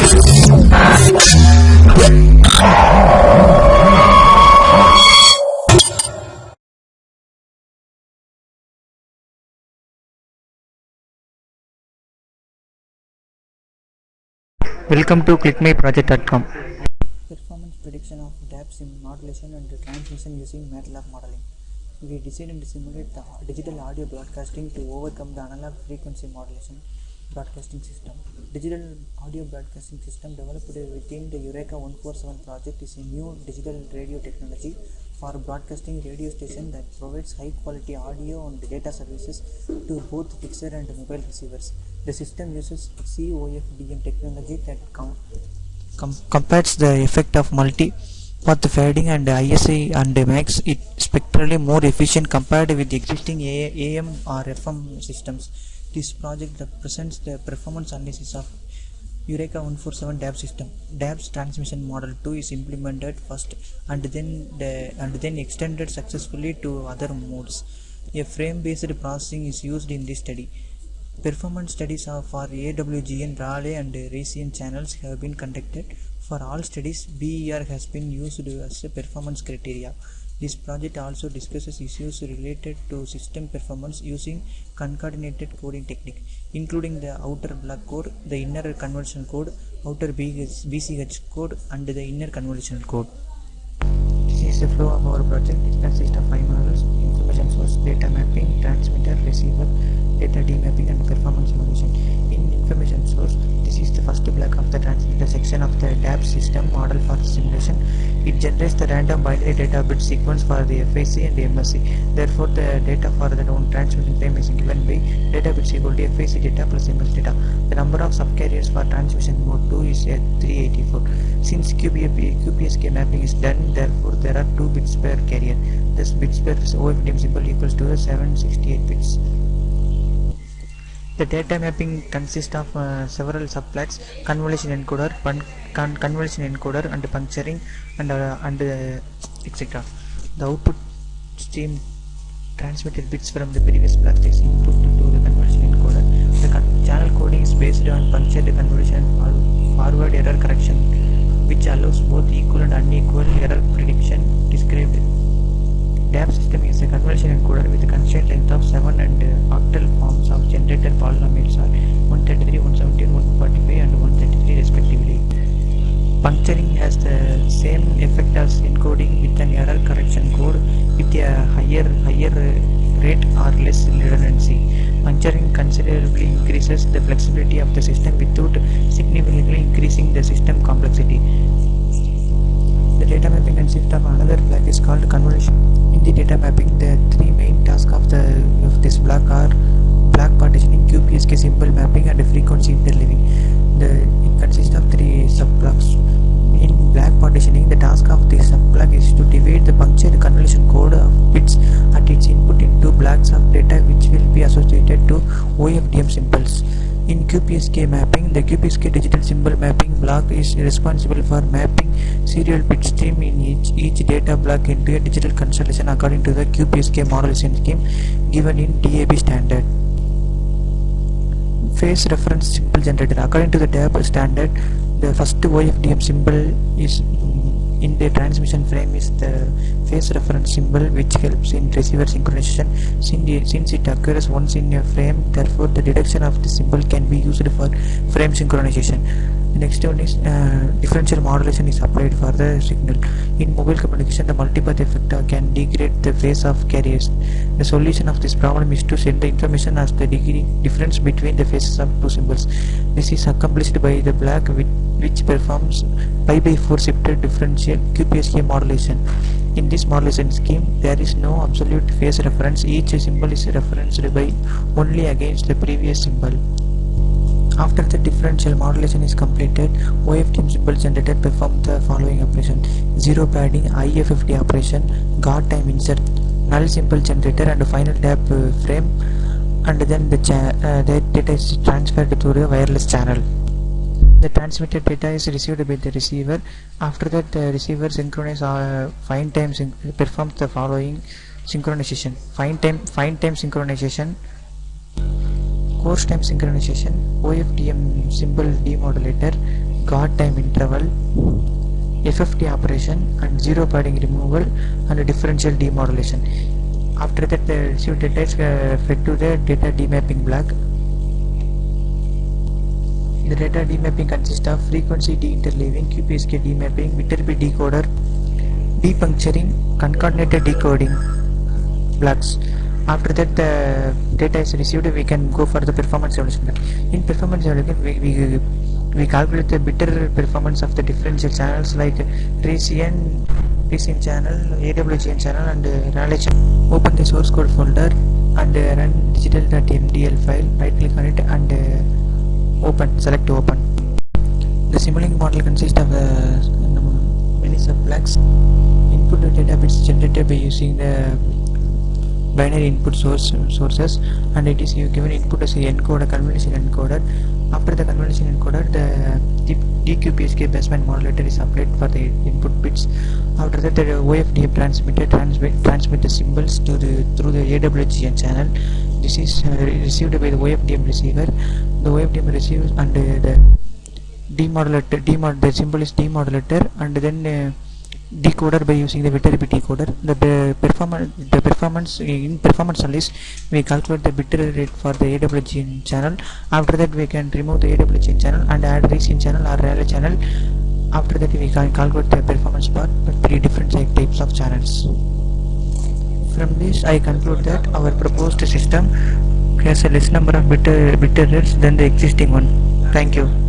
Welcome to clickmyproject.com. Performance prediction of DAP modulation and transmission using MATLAB modeling. We designed and simulate the digital audio broadcasting to overcome the analog frequency modulation broadcasting system. Digital audio broadcasting system developed within the Eureka 147 project is a new digital radio technology for broadcasting radio station that provides high quality audio and data services to both fixed and mobile receivers. The system uses COFDM technology that compares the effect of multi-path fading and ISI and makes it spectrally more efficient compared with existing AM or FM systems. This project represents the performance analysis of Eureka 147 DAB system. DAB's transmission model 2 is implemented first and then extended successfully to other modes. A frame-based processing is used in this study. Performance studies for AWGN, Raleigh and Raytheon channels have been conducted. For all studies, BER has been used as a performance criteria. This project also discusses issues related to system performance using concatenated coding technique, including the outer block code, the inner convolution code, outer BCH code, and the inner convolution code. This is the flow of our project. It consists of 5 models: information source, data mapping, transmitter, receiver, data demapping, and performance evaluation. In information source, this is the first block of the transmitter section of the DAB system model for simulation. It generates the random binary data bit sequence for the FIC and the MSC. Therefore, the data for the transmission frame is given by data bits equal to FIC data plus MS data. The number of subcarriers for transmission mode 2 is 384. Since QPSK mapping is done, therefore there are 2 bits per carrier. This bits per OFDM symbol equals to 768 bits. The data mapping consists of several subblocks: convolution encoder, and puncturing, and etc. The output stream transmitted bits from the previous block is input to the convolution encoder. The channel coding is based on punctured convolution forward error correction, which allows both equal and unequal error prediction. Described DAB system is a convolution encoder with a constraint length of 7 and octal forms of generated polynomials are 133, 117, 145 and 133 respectively. Puncturing has the same effect as encoding with an error correction code with a higher rate or less redundancy. Puncturing considerably increases the flexibility of the system without significantly increasing the system complexity. The data mapping consists of another block is called convolution. In the data mapping, the 3 main tasks of this block are block partitioning, QPSK symbol mapping, and frequency interleaving. It consists of 3 subblocks. In block partitioning, the task of this subblock is to divide the punctured convolution code of bits at its input into blocks of data which will be associated to OFDM symbols. In QPSK mapping, the QPSK digital symbol mapping block is responsible for mapping serial bit stream in each data block into a digital constellation according to the QPSK modulation scheme given in DAB standard. Phase reference symbol generator. According to the DAB standard, the first OFDM symbol is in the transmission frame is the phase reference symbol, which helps in receiver synchronization. Since it occurs once in a frame, therefore the detection of the symbol can be used for frame synchronization. The next one is differential modulation is applied for the signal. In mobile communication, the multipath effect can degrade the phase of carriers. The solution of this problem is to send the information as the difference between the phases of 2 symbols. This is accomplished by the block which performs pi/4 shifted differential QPSK modulation. In this modulation scheme, there is no absolute phase reference. Each symbol is referenced by only against the previous symbol. After the differential modulation is completed, OFDM symbol generator performs the following operation: zero padding, IFFT operation, guard time insert, null symbol generator, and final DAB frame, and then the data is transferred through the wireless channel. The transmitted data is received by the receiver. After that, the receiver synchronizes fine time performs the following synchronization: fine time synchronization, coarse time synchronization, OFDM symbol demodulator, guard time interval, FFT operation, and zero padding removal, and differential demodulation. After that, the received data is fed to the data demapping block. The data demapping consists of frequency deinterleaving, QPSK demapping, Viterbi decoder, depuncturing, concatenated decoding blocks. After that, the data is received, we can go for the performance evaluation. In performance evaluation, we calculate the bitter performance of the differential channels like Readme channel, AWGN channel, and Raleigh channel. Open the source code folder and run digital.mdl file. Right click on it and select open. The simulating model consists of many subblocks. Input data bits generated by using the binary input sources, and it is given input as a encoder, convolution encoder. After the convolution encoder, the DQPSK baseband modulator is applied for the input bits. After that, the OFDM transmitter transmit the symbols through the AWGN channel. This is received by the OFDM receiver. The OFDM receives and the demodulator. The symbol is demodulator, and then decoder by using the Viterbi decoder. The performance in performance analysis, we calculate the bit rate for the AWGN channel. After that, we can remove the AWGN channel and add Readme channel or Raleigh channel. After that, we can calculate the performance part with 3 different types of channels. From this, I conclude that our proposed system has a less number of bit rates than the existing one. Thank you.